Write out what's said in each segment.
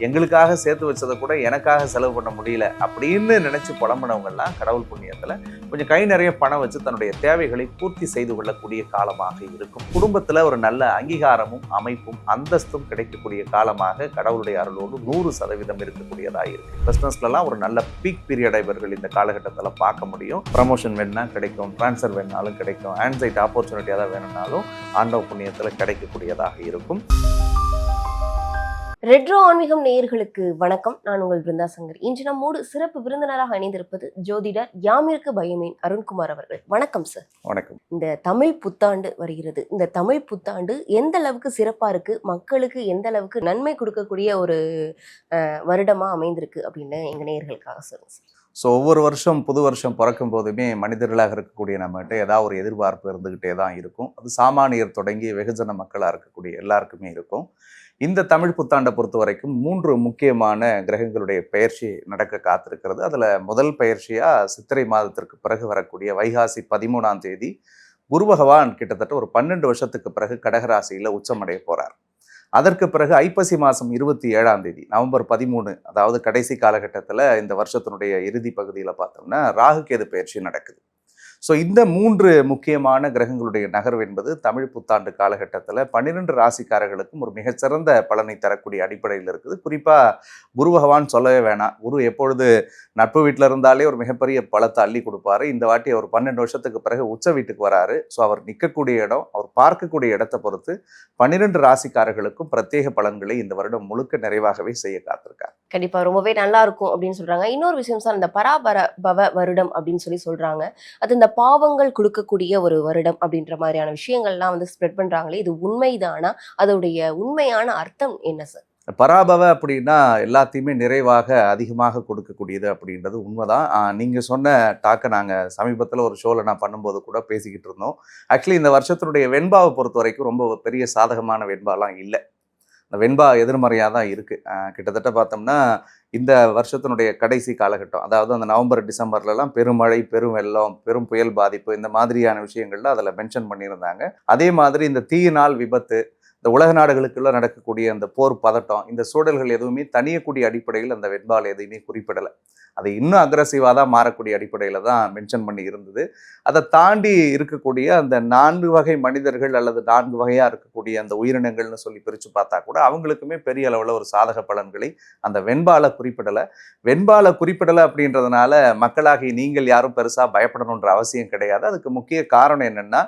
எங்களுக்காக சேர்த்து வச்சதை கூட எனக்காக செலவு பண்ண முடியல அப்படின்னு நினைச்சு புலம்பினவங்கெல்லாம் கடவுள் புண்ணியத்துல கொஞ்சம் கை நிறைய பணம் வச்சு தன்னுடைய தேவைகளை பூர்த்தி செய்து கொள்ளக்கூடிய காலமாக இருக்கும். குடும்பத்துல ஒரு நல்ல அங்கீகாரமும் அமைப்பும் அந்தஸ்தும் கிடைக்கக்கூடிய காலமாக கடவுளுடைய அருளோடு 100% இருக்கக்கூடியதாக இருக்கு. பிசினஸ்லாம் ஒரு நல்ல பீக் பீரியடை இவர்கள் இந்த காலகட்டத்தில் பார்க்க முடியும். ப்ரமோஷன் வேணும்னா கிடைக்கும், டிரான்ஸ்ஃபர் வேணுனாலும் கிடைக்கும், ஆன்சைட் ஆப்பர்ச்சுனிட்டி ஏதாவது வேணும்னாலும் ஆண்டவ புண்ணியத்தில் கிடைக்கக்கூடியதாக இருக்கும். ரெட்ரோ ஆன்மீகம் நேயர்களுக்கு வணக்கம். நான் உங்கள் பிருந்தா சங்கர். இன்று நம்மோடு சிறப்பு விருந்தினராக இணைந்திருப்பது ஜோதிடர் யாமிற்கு பயமேன் அருண்குமார் அவர்கள். வணக்கம் சார். வணக்கம். இந்த தமிழ் புத்தாண்டு வருகிறது. இந்த தமிழ் புத்தாண்டு எந்த அளவுக்கு சிறப்பா இருக்கு, மக்களுக்கு எந்த அளவுக்கு நன்மை கொடுக்கக்கூடிய ஒரு வருடமா அமைந்திருக்கு அப்படின்னு எங்க நேயர்களுக்காக சொல்லுங்க சார். ஸோ ஒவ்வொரு வருஷம் புது வருஷம் பிறக்கும் போதுமே மனிதர்களாக இருக்கக்கூடிய நம்மகிட்ட ஏதாவது ஒரு எதிர்பார்ப்பு இருந்துக்கிட்டே தான் இருக்கும். அது சாமானியர் தொடங்கி வெகுஜன மக்களாக இருக்கக்கூடிய எல்லாருக்குமே இருக்கும். இந்த தமிழ் புத்தாண்டை பொறுத்த வரைக்கும் 3 முக்கியமான கிரகங்களுடைய பெயர்ச்சி நடக்க காத்திருக்கிறது. அதில் முதல் பெயர்ச்சியாக சித்திரை மாதத்திற்கு பிறகு வரக்கூடிய வைகாசி 13ஆம் தேதி குரு பகவான் கிட்டத்தட்ட ஒரு 12 வருஷத்துக்கு பிறகு கடகராசியில் உச்சமடைய போகிறார். அதற்கு பிறகு ஐப்பசி மாதம் 27ஆம் தேதி நவம்பர் 13, அதாவது கடைசி காலகட்டத்தில் இந்த வருஷத்தினுடைய இறுதி பகுதியில் பார்த்தோம்னா ராகுகேது பெயர்ச்சி நடக்குது. ஸோ இந்த 3 முக்கியமான கிரகங்களுடைய நகர்வு என்பது தமிழ் புத்தாண்டு காலகட்டத்தில் 12 ராசிக்காரர்களுக்கும் ஒரு மிகச்சிறந்த பலனை தரக்கூடிய அடிப்படையில் இருக்குது. குறிப்பாக குரு பகவான் சொல்லவே வேணாம். குரு எப்பொழுது நட்பு வீட்டில் இருந்தாலே ஒரு மிகப்பெரிய பலத்தை அள்ளி கொடுப்பாரு. இந்த வாட்டி அவர் 12 வருஷத்துக்கு பிறகு உச்ச வீட்டுக்கு வராரு. ஸோ அவர் நிற்கக்கூடிய இடம், அவர் பார்க்கக்கூடிய இடத்தை பொறுத்து 12 ராசிக்காரர்களுக்கும் பிரத்யேக பலன்களை இந்த வருடம் முழுக்க நிறைவாகவே செய்ய காத்திருக்காரு. கண்டிப்பா ரொம்பவே நல்லா இருக்கும் அப்படின்னு சொல்றாங்க. இன்னொரு விஷயம் சார், இந்த பராபர வருடம் அப்படின்னு சொல்றாங்க. அது இந்த பாவங்கள் கொடுக்கக்கூடிய ஒரு வருடம் அப்படின்ற மாதிரியான விஷயங்கள்லாம் ஸ்ப்ரெட் பண்றாங்களே, இது உண்மைதானா? அதோடைய உண்மையான அர்த்தம் என்ன சார்? பராபவ அப்படின்னா எல்லாத்தையுமே நிறைவாக அதிகமாக கொடுக்கக்கூடியது அப்படின்றது உண்மைதான். நீங்கள் சொன்ன டாக்கை நாங்கள் சமீபத்தில் ஒரு ஷோவில் நான் பண்ணும்போது கூட பேசிக்கிட்டு இருந்தோம். ஆக்சுவலி இந்த வருஷத்தினுடைய வெண்பாவை பொறுத்த வரைக்கும் ரொம்ப பெரிய சாதகமான வெண்பாலாம் இல்லை. இந்த வெண்பா எதிர்மறையாக தான் இருக்குது. கிட்டத்தட்ட பார்த்தோம்னா இந்த வருஷத்தினுடைய கடைசி காலகட்டம், அதாவது அந்த நவம்பர் டிசம்பர்லலாம் பெருமழை, பெரும் வெள்ளம், பெரும் புயல் பாதிப்பு, இந்த மாதிரியான விஷயங்கள்ல அதில் மென்ஷன் பண்ணியிருந்தாங்க. அதே மாதிரி இந்த தீயினால் விபத்து, இந்த உலக நாடுகளுக்குள்ள நடக்கக்கூடிய அந்த போர் பதட்டம், இந்த சூழல்கள் எதுவுமே தனியக்கூடிய அடிப்படையில் அந்த வெண்பால் எதையுமே குறிப்பிடலை. அது இன்னும் அக்ரஸிவாக தான் மாறக்கூடிய அடிப்படையில் தான் மென்ஷன் பண்ணி இருந்தது. அதை தாண்டி இருக்கக்கூடிய அந்த 4 வகை மனிதர்கள் அல்லது 4 வகையாக இருக்கக்கூடிய அந்த உயிரினங்கள்னு சொல்லி பிரித்து பார்த்தா கூட அவங்களுக்குமே பெரிய அளவில் ஒரு சாதக பலன்களை அந்த வெண்பாலை குறிப்பிடலை அப்படின்றதுனால மக்களாகி நீங்கள் யாரும் பெருசாக பயப்படணுன்ற அவசியம் கிடையாது. அதுக்கு முக்கிய காரணம் என்னென்னா,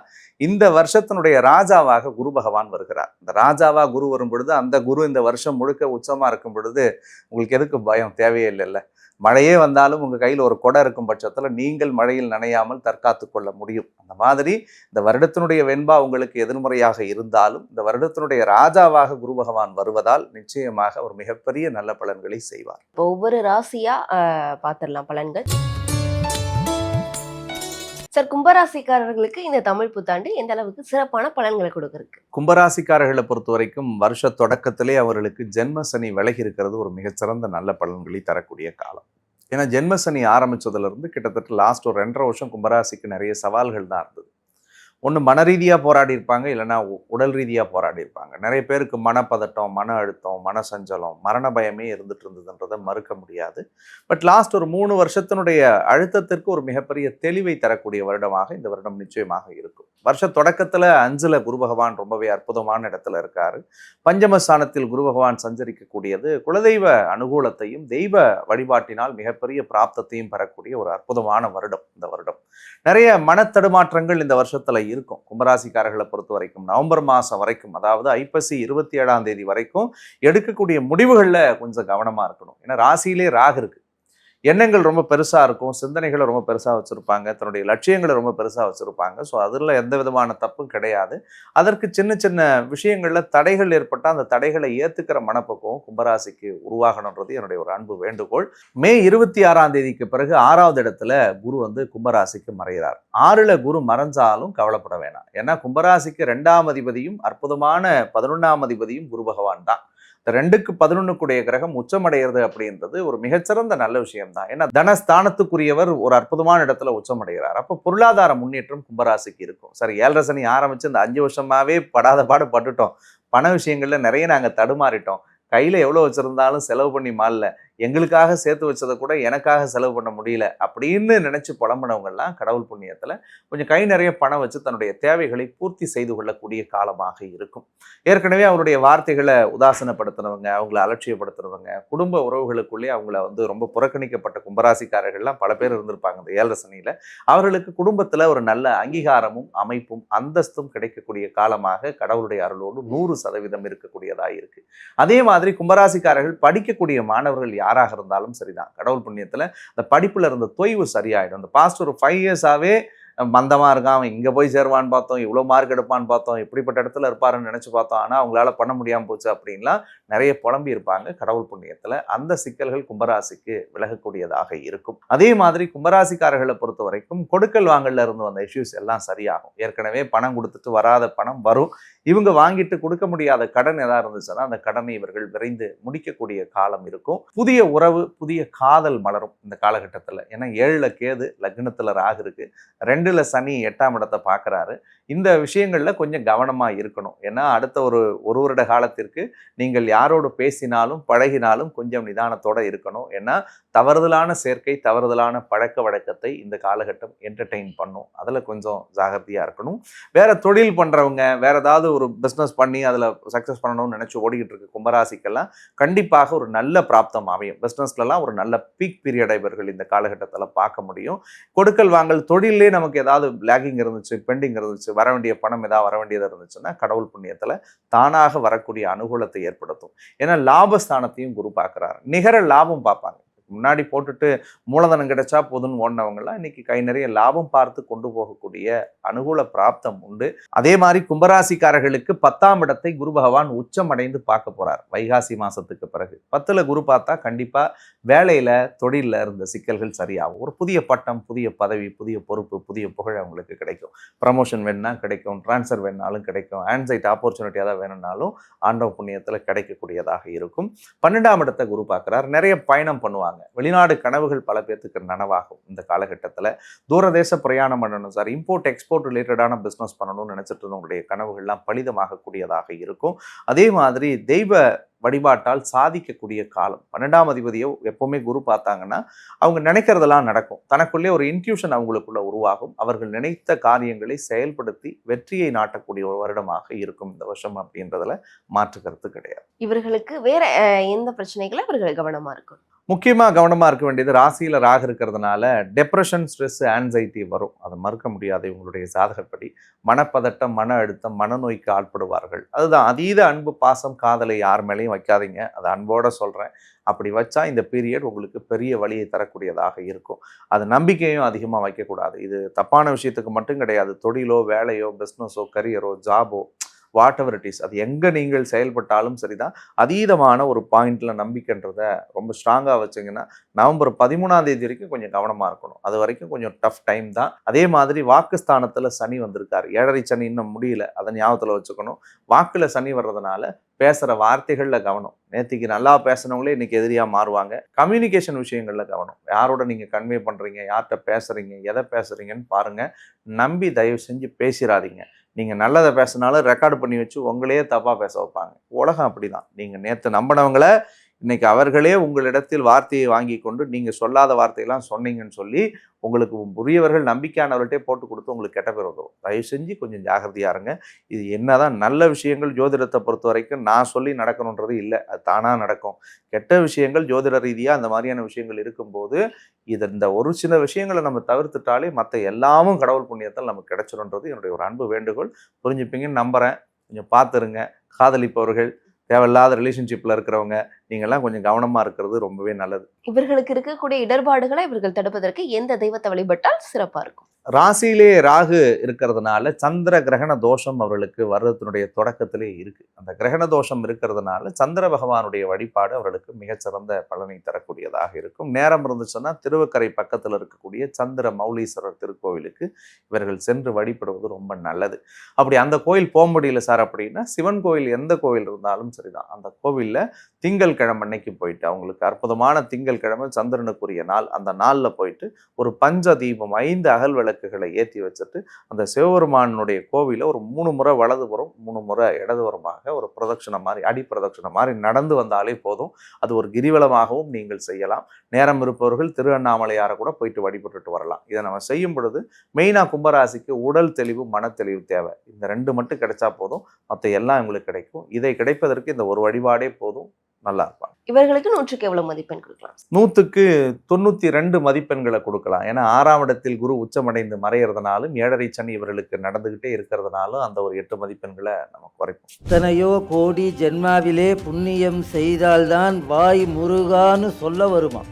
இந்த வருஷத்தினுடைய ராஜாவாக குரு பகவான் வருகிறார். இந்த ராஜாவாக குரு வரும் பொழுது அந்த குரு இந்த வருஷம் முழுக்க உச்சமாக இருக்கும் பொழுது உங்களுக்கு எதுக்கு பயம்? தேவையே இல்லைல்ல. மழையே வந்தாலும் உங்கள் கையில் ஒரு கொடை இருக்கும் பட்சத்தில் நீங்கள் மழையில் நனையாமல் தற்காத்து கொள்ள முடியும். அந்த மாதிரி இந்த வருடத்தினுடைய வெண்பா உங்களுக்கு எதிர்மறையாக இருந்தாலும் இந்த வருடத்தினுடைய ராஜாவாக குரு பகவான் வருவதால் நிச்சயமாக ஒரு மிகப்பெரிய நல்ல பலன்களை செய்வார். ஒவ்வொரு ராசியா பார்த்துடலாம் பலன்கள். சார், கும்பராசிக்காரர்களுக்கு இந்த தமிழ் புத்தாண்டு எந்த அளவுக்கு சிறப்பான பலன்களை கொடுக்குறதுக்கு? கும்பராசிக்காரர்களை பொறுத்த வரைக்கும் வருஷ தொடக்கத்திலே அவர்களுக்கு ஜென்மசனி விலகி இருக்கிறது ஒரு மிகச்சிறந்த நல்ல பலன்களை தரக்கூடிய காலம். ஏன்னா ஜென்மசனி ஆரம்பிச்சதுல இருந்து கிட்டத்தட்ட லாஸ்ட் ஒரு 2.5 வருஷம் கும்பராசிக்கு நிறைய சவால்கள் தான் இருந்தது. ஒன்று மன ரீதியாக போராடி இருப்பாங்க, இல்லைன்னா உடல் ரீதியாக போராடி இருப்பாங்க. நிறைய பேருக்கு மனப்பதட்டம், மன அழுத்தம், மன சஞ்சலம், மரண பயமே இருந்துட்டு இருந்ததுன்றதை மறுக்க முடியாது. பட் லாஸ்ட் ஒரு 3 வருஷத்தினுடைய அழுத்தத்திற்கு ஒரு மிகப்பெரிய தெளிவை தரக்கூடிய வருடமாக இந்த வருடம் நிச்சயமாக இருக்கும். வருஷ தொடக்கத்தில் 5ல் குரு பகவான் ரொம்பவே அற்புதமான இடத்துல இருக்காரு. பஞ்சமஸ்தானத்தில் குரு பகவான் சஞ்சரிக்கக்கூடியது குலதெய்வ அனுகூலத்தையும் தெய்வ வழிபாட்டினால் மிகப்பெரிய பிராப்தத்தையும் பெறக்கூடிய ஒரு அற்புதமான வருடம் இந்த வருடம். நிறைய மனத்தடுமாற்றங்கள் இந்த வருஷத்துல இருக்கும். கும்பராசிக்காரர்களை பொறுத்த வரைக்கும் நவம்பர் மாதம் வரைக்கும், அதாவது ஐப்பசி 27ஆம் தேதி வரைக்கும் எடுக்கக்கூடிய முடிவுகளில் கொஞ்சம் கவனமாக இருக்கணும். ஏன்னா ராசியிலே ராகு இருக்கு. எண்ணங்கள் ரொம்ப பெருசாக இருக்கும், சிந்தனைகளை ரொம்ப பெருசாக வச்சுருப்பாங்க, தன்னுடைய லட்சியங்களை ரொம்ப பெருசாக வச்சுருப்பாங்க. ஸோ அதில் எந்த விதமான தப்பும் கிடையாது. அதற்கு சின்ன சின்ன விஷயங்களில் தடைகள் ஏற்பட்டால் அந்த தடைகளை ஏற்றுக்கிற மனப்பக்குவம் கும்பராசிக்கு உருவாகணுன்றது என்னுடைய ஒரு அன்பு வேண்டுகோள். மே 26ஆம் தேதிக்கு பிறகு 6வது இடத்துல குரு கும்பராசிக்கு மறைகிறார். 6ல் குரு மறைஞ்சாலும் கவலைப்பட வேணாம். ஏன்னா கும்பராசிக்கு 2ஆம் அதிபதியும் அற்புதமான 11ஆம் அதிபதியும் குரு பகவான் தான். 2க்கு 11 கிரகம் உச்சமடைகிறது அப்படின்றது ஒரு மிகச்சிறந்த நல்ல விஷயம் தான். ஏன்னா தனஸ்தானத்துக்குரியவர் ஒரு அற்புதமான இடத்துல உச்சமடைகிறார். அப்போ பொருளாதார முன்னேற்றம் கும்பராசிக்கு இருக்கும். சரி, 7.5 சனி ஆரம்பிச்சு இந்த 5 வருஷமாவே படாத பாடு பட்டுட்டோம். பண விஷயங்கள்ல நிறைய நாங்கள் தடுமாறிட்டோம். கையில எவ்வளவு வச்சிருந்தாலும் செலவு பண்ணி மாறல, எங்களுக்காக சேர்த்து வச்சதை கூட எனக்காக செலவு பண்ண முடியல அப்படின்னு நினைச்சு புலம்பினவங்க எல்லாம் கடவுள் புண்ணியத்துல கொஞ்சம் கை நிறைய பணம் வச்சு தன்னுடைய தேவைகளை பூர்த்தி செய்து கொள்ளக்கூடிய காலமாக இருக்கும். ஏற்கனவே அவருடைய வார்த்தைகளை உதாசனப்படுத்தினவங்க, அவங்கள அலட்சியப்படுத்துறவங்க, குடும்ப உறவுகளுக்குள்ளே அவங்கள ரொம்ப புறக்கணிக்கப்பட்ட கும்பராசிக்காரர்கள்லாம் பல பேர் இருந்திருப்பாங்க இந்த 7 சனியில. அவர்களுக்கு குடும்பத்துல ஒரு நல்ல அங்கீகாரமும் அமைப்பும் அந்தஸ்தும் கிடைக்கக்கூடிய காலமாக கடவுளுடைய அருளோடு 100% இருக்கக்கூடியதா இருக்கு. அதே மாதிரி கும்பராசிக்காரர்கள் படிக்கக்கூடிய மாணவர்கள் யாராக இருந்தாலும் சரிதான், கடவுள் புண்ணியத்துல அந்த படிப்புல இருந்த தொய்வு சரியாயிடும். அந்த பாஸ்ட் ஒரு 5 இயர்ஸாவே மந்தமா இருக்கான், அவன் இங்க போய் சேருவான்னு பார்த்தோம், இவ்வளவு மார்க் எடுப்பான்னு பார்த்தோம், இப்படிப்பட்ட இடத்துல இருப்பாருன்னு நினைச்சு பார்த்தோம், ஆனா அவங்களால பண்ண முடியாம போச்சு அப்படின்லாம் நிறைய புலம்பி இருப்பாங்க. கடவுள் புண்ணியத்துல அந்த சிக்கல்கள் கும்பராசிக்கு விலகக்கூடியதாக இருக்கும். அதே மாதிரி கும்பராசிக்காரர்களை பொறுத்த வரைக்கும் கொடுக்கல் வாங்கல்ல இருந்து வந்த இஷ்யூஸ் எல்லாம் சரியாகும். ஏற்கனவே பணம் கொடுத்துட்டு வராத பணம் வரும். இவங்க வாங்கிட்டு கொடுக்க முடியாத கடன் ஏதாவது இருந்துச்சுன்னா அந்த கடனை இவர்கள் விரைந்து முடிக்கக்கூடிய காலம் இருக்கும். புதிய உறவு, புதிய காதல் மலரும் இந்த காலகட்டத்துல. ஏன்னா 7ல கேது, லக்னத்துல ராகு இருக்கு, 2ல சனி 8ஆம் இடத்தை பார்க்குறாரு. இந்த விஷயங்கள்ல கொஞ்சம் கவனமா இருக்கணும். ஏன்னா அடுத்த ஒரு வருட காலத்திற்கு நீங்கள் யாரோடு பேசினாலும் பழகினாலும் கொஞ்சம் நிதானத்தோட இருக்கணும். ஏன்னா தவறுதலான சேர்க்கை, தவறுதலான பழக்க வழக்கத்தை இந்த காலகட்டம் என்டர்டெயின் பண்ணும். அதுல கொஞ்சம் ஜாகிரதையா இருக்கணும். வேற தொழில் பண்றவங்க, வேற ஏதாவது ஒரு பிஸ்னஸ் பண்ணி அதுல சக்சஸ் பண்ணணும்னு நினைச்சு ஓடிக்கிட்டு இருக்கு கும்பராசிக்கெல்லாம் கண்டிப்பாக ஒரு நல்ல பிராப்தம் அமையும். பிஸ்னஸ்லாம் ஒரு நல்ல பீக் பீரியடை இவர்கள் இந்த காலகட்டத்தில் பார்க்க முடியும். கொடுக்கல் வாங்கல் தொழிலே நமக்கு ஏதாவது லேகிங் இருந்துச்சு, பெண்டிங் இருந்துச்சு, வர வேண்டிய பணம் ஏதாவது வர வேண்டியது இருந்துச்சுன்னா கடவுள் புண்ணியத்துல தானாக வரக்கூடிய அனுகூலத்தை ஏற்படுத்தும். ஏன்னா லாபஸ்தானத்தையும் குரு பார்க்கிறாரு. நிகர லாபம் பார்ப்பாங்க. முன்னாடி போட்டுட்டு மூலதனம் கிடைச்சா போதுன்னு ஓடினவங்கலாம் இன்னைக்கு கை நிறைய லாபம் பார்த்து கொண்டு போகக்கூடிய அனுகூல பிராப்தம் உண்டு. அதே மாதிரி கும்பராசிக்காரர்களுக்கு 10ஆம் இடத்தை குரு பகவான் உச்சம் அடைந்து பார்க்க போறார் வைகாசி மாசத்துக்கு பிறகு. 10ல குரு பார்த்தா கண்டிப்பா வேலையில தொழில இருந்த சிக்கல்கள் சரியாகும். ஒரு புதிய பட்டம், புதிய பதவி, புதிய பொறுப்பு, புதிய புகழ் அவங்களுக்கு கிடைக்கும். ப்ரமோஷன் வேணும்னா கிடைக்கும், டிரான்ஸ்ஃபர் வேணுனாலும் கிடைக்கும், ஆன்சைட் ஆப்பர்ச்சுனிட்டி ஏதாவது வேணும்னாலும் ஆண்டவ புண்ணியத்துல கிடைக்கக்கூடியதாக இருக்கும். 12ஆம் இடத்தை குரு பார்க்கிறார். நிறைய பயணம் பண்ணுவாங்க. வெளிநாடு கனவுகள் பல பேருக்கு நனவாகும். இந்த காலகட்டத்தில் தூரதேச பிரயாணம் பண்ணணும் சார், இம்போர்ட் எக்ஸ்போர்ட் ரிலேட்டடான பிஸ்னஸ் பண்ணணும்னு நினைச்சிட்டு இருந்தவங்களுடைய கனவுகள்லாம் பலிதமாக கூடியதாக இருக்கும். அதே மாதிரி தெய்வ வழிபாட்டால் சாதிக்கக்கூடிய காலம். 12ஆம் அதிபதியை எப்பவுமே குரு பார்த்தாங்கன்னா அவங்க நினைக்கிறதெல்லாம் நடக்கும். தனக்குள்ளே ஒரு இன்ட்யூஷன் அவங்களுக்குள்ள உருவாகும். அவர்கள் நினைத்த காரியங்களை செயல்படுத்தி வெற்றியை நாட்டக்கூடிய ஒரு வருடமாக இருக்கும் இந்த வருஷம் அப்படின்றதுல மாற்று கருத்து கிடையாது. இவர்களுக்கு வேற எந்த பிரச்சனைகளை இவர்கள் கவனமா இருக்கும்? முக்கியமாக கவனமாக இருக்க வேண்டியது, ராசியில் ராகு இருக்கிறதுனால டெப்ரெஷன், ஸ்ட்ரெஸ், ஆன்சைட்டி வரும். அதை மறுக்க முடியாது. இவங்களுடைய ஜாதகப்படி மனப்பதட்டம், மன அழுத்தம், மனநோய்க்கு ஆட்படுவார்கள். அதுதான் அதீத அன்பு, பாசம், காதலை யார் மேலேயும் வைக்காதீங்க. அதை அன்போட சொல்கிறேன். அப்படி வச்சா இந்த பீரியட் உங்களுக்கு பெரிய வழியை தரக்கூடியதாக இருக்கும். அது நம்பிக்கையும் அதிகமாக வைக்கக்கூடாது. இது தப்பான விஷயத்துக்கு மட்டும் கிடையாது. தொழிலோ, வேலையோ, பிஸ்னஸோ, கரியரோ, ஜாபோ, வாட் எவர் இட் இஸ், அது எங்கே நீங்கள் செயல்பட்டாலும் சரிதான், அதீதமான ஒரு பாயிண்ட்ல நம்பிக்கைன்றதை ரொம்ப ஸ்ட்ராங்காக வச்சிங்கன்னா நவம்பர் 13ஆம் தேதி வரைக்கும் கொஞ்சம் கவனமாக இருக்கணும். அது வரைக்கும் கொஞ்சம் டஃப் டைம் தான். அதே மாதிரி வாக்குஸ்தானத்தில் சனி வந்திருக்காரு. 7.5 சனி இன்னும் முடியல, அதை ஞாபகத்தில் வச்சுக்கணும். வாக்குல சனி வர்றதுனால பேசுகிற வார்த்தைகளில் கவனம். நேற்றுக்கு நல்லா பேசுனவங்களே இன்னைக்கு எதிரியாக மாறுவாங்க. கம்யூனிகேஷன் விஷயங்களில் கவனம். யாரோட நீங்கள் கன்வே பண்ணுறீங்க, யார்கிட்ட பேசுகிறீங்க, எதை பேசுகிறீங்கன்னு பாருங்கள். நம்பி தயவு செஞ்சு பேசிடாதீங்க. நீங்கள் நல்லதை பேசினாலும் ரெக்கார்டு பண்ணி வச்சு உங்களையே தப்பாக பேச வைப்பாங்க. உலகம் அப்படிதான். நீங்கள் நேற்று நம்பினவங்கள இன்னைக்கு அவர்களே உங்களிடத்தில் வார்த்தையை வாங்கி கொண்டு நீங்கள் சொல்லாத வார்த்தையெல்லாம் சொன்னீங்கன்னு சொல்லி உங்களுக்கு உரியவர்கள் நம்பிக்கையானவர்கள்ட்டே போட்டு கொடுத்து உங்களுக்கு கெட்ட பேர் வரும். தயவு செஞ்சு கொஞ்சம் ஜாகிரதையா இருங்க. இது என்னதான் நல்ல விஷயங்கள் ஜோதிடத்தை பொறுத்த வரைக்கும் நான் சொல்லி நடக்கணுன்றது இல்லை, அது தானாக நடக்கும். கெட்ட விஷயங்கள் ஜோதிட ரீதியாக அந்த மாதிரியான விஷயங்கள் இருக்கும்போது இந்த ஒரு சில விஷயங்களை நம்ம தவிர்த்துட்டாலே மற்ற எல்லாமும் கடவுள் புண்ணியத்தால் நமக்கு கிடைச்சிருன்றது என்னுடைய ஒரு அன்பு வேண்டுகோள். புரிஞ்சுப்பீங்கன்னு நம்புகிறேன். கொஞ்சம் பார்த்துருங்க. காதலிப்பவர்கள், தேவையில்லாத ரிலேஷன்ஷிப்பில் இருக்கிறவங்க, நீங்கள்லாம் கொஞ்சம் கவனமாக இருக்கிறது ரொம்பவே நல்லது. இவர்களுக்கு இருக்கக்கூடிய இடர்பாடுகளை இவர்கள் தடுப்பதற்கு எந்த தெய்வத்தை வழிபட்டால் சிறப்பா இருக்கும்? ராசியிலே ராகு இருக்கிறதுனால சந்திர கிரகண தோஷம் அவர்களுக்கு வருடத்தினுடைய தொடக்கத்திலே இருக்கு. அந்த கிரகண தோஷம் இருக்கிறதுனால சந்திர பகவானுடைய வழிபாடு அவர்களுக்கு மிகச்சிறந்த பலனை தரக்கூடியதாக இருக்கும். நேரம் இருந்துச்சுன்னா திருவக்கரை பக்கத்தில் இருக்கக்கூடிய சந்திர மௌலீஸ்வரர் திருக்கோவிலுக்கு இவர்கள் சென்று வழிபடுவது ரொம்ப நல்லது. அப்படி அந்த கோயில் போக முடியல சார் அப்படின்னா சிவன் கோயில், எந்த கோவில் இருந்தாலும் சரிதான், அந்த கோவிலில் திங்கள் திங்கட்கிழமை அன்னைக்கு போயிட்டு, அவங்களுக்கு அற்புதமான திங்கட்கிழமை சந்திரனுக்குரிய நாள், அந்த நாளில் போயிட்டு ஒரு பஞ்ச தீபம் 5 அகல் விளக்குகளை ஏற்றி வச்சுட்டு அந்த சிவபெருமானுடைய கோவிலை ஒரு 3 முறை வலதுபுறம் 3 முறை இடதுபுறமாக ஒரு பிரதட்சணை மாதிரி, அடி பிரதட்சணை மாதிரி நடந்து வந்தாலே போதும். அது ஒரு கிரிவலமாகவும் நீங்கள் செய்யலாம். நேரம் இருப்பவர்கள் திரு அண்ணாமலையாரை கூட போயிட்டு வழிபட்டுட்டு வரலாம். இதை நம்ம செய்யும் பொழுது மெயினாக கும்பராசிக்கு உடல் தெளிவு, மனத்தெளிவு தேவை. இந்த 2 மட்டும் கிடைச்சா போதும், மற்ற எல்லாம் உங்களுக்கு கிடைக்கும். இதை கிடைப்பதற்கு இந்த ஒரு வழிபாடே போதும், நல்லா இருப்பாங்க. இவர்களுக்கு 100க்கு எவ்வளவு மதிப்பெண் கொடுக்கலாம்? 100க்கு 92 மதிப்பெண்களை கொடுக்கலாம். ஏன்னா 6ஆம் இடத்தில் குரு உச்சமடைந்து மறையிறதுனாலும் 7.5 சனி இவர்களுக்கு நடந்துகிட்டே இருக்கிறதுனாலும் அந்த ஒரு 8 மதிப்பெண்களை நம்ம குறைப்போம். எத்தனையோ கோடி ஜென்மாவிலே புண்ணியம் செய்தால்தான் வாய் முருகான்னு சொல்ல வருமா?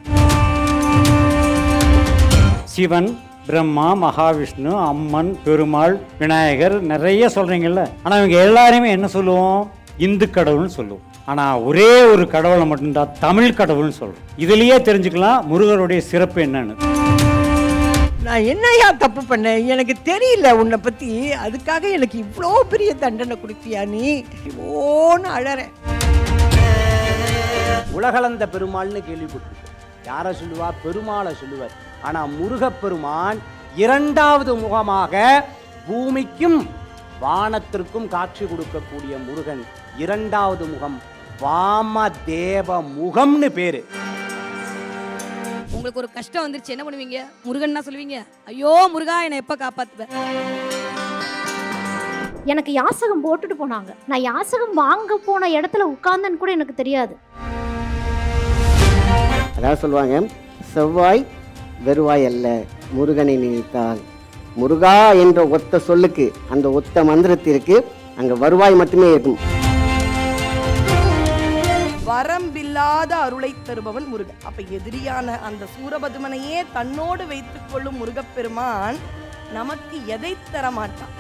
சிவன், பிரம்மா, மகாவிஷ்ணு, அம்மன், பெருமாள், விநாயகர் நிறைய சொல்றீங்கல்ல. ஆனா இவங்க எல்லாருமே என்ன சொல்லுவோம்? இந்து கடவுள்னு சொல்லுவோம். ஆனா ஒரே ஒரு கடவுளை மட்டும்தான் தமிழ் கடவுள்னு சொல்றோம். இதுலயே தெரிஞ்சுக்கலாம் முருகருடைய சிறப்பு என்னன்னு. நான் என்னையா தப்பு பண்ணேன்? எனக்கு தெரியல உன்னை பத்தி, அதுக்காக எனக்கு இவ்வளோ பெரிய தண்டனை கொடுத்தியா நீ? ஓன்னு அழறேன். உலகளந்த பெருமாள்னு கேள்விப்பட்டிருக்கோம். யாரை சொல்லுவா? பெருமாளை சொல்லுவார். ஆனா முருகப்பெருமான் 2வது முகமாக பூமிக்கும் வானத்திற்கும் காட்சி கொடுக்கக்கூடிய முருகன் 2வது முகம் வாமதேவ முகம்னு பேரு. உங்களுக்கு ஒரு கஷ்டம் வந்துருச்சு, என்ன பண்ணுவீங்க? முருகன்னா சொல்லுவீங்க, ஐயோ முருகா என்னை எப்ப காப்பாத்துவ? எனக்கு யாசகம் போட்டுட்டு போனாங்க. நான் யாசகம் வாங்க போன இடத்துல உட்கார்ந்தேன்னு கூட எனக்கு தெரியாது. அதாவது சொல்லுவாங்க, செவ்வாய் வெறுவாய் அல்ல, முருகனை நினைத்தால். முருகா என்ற ஒத்த சொல்லுக்கு, அந்த ஒத்த மந்திரத்திற்கு அங்க வருவாய் மட்டுமே இருக்கும். வரம்பில்லாத அருளை தருபவன் முருகன். அப்ப எதிரியான அந்த சூரபதுமனையே தன்னோடு வைத்துக் கொள்ளும் முருகப்பெருமான் நமக்கு எதை தர மாட்டான்?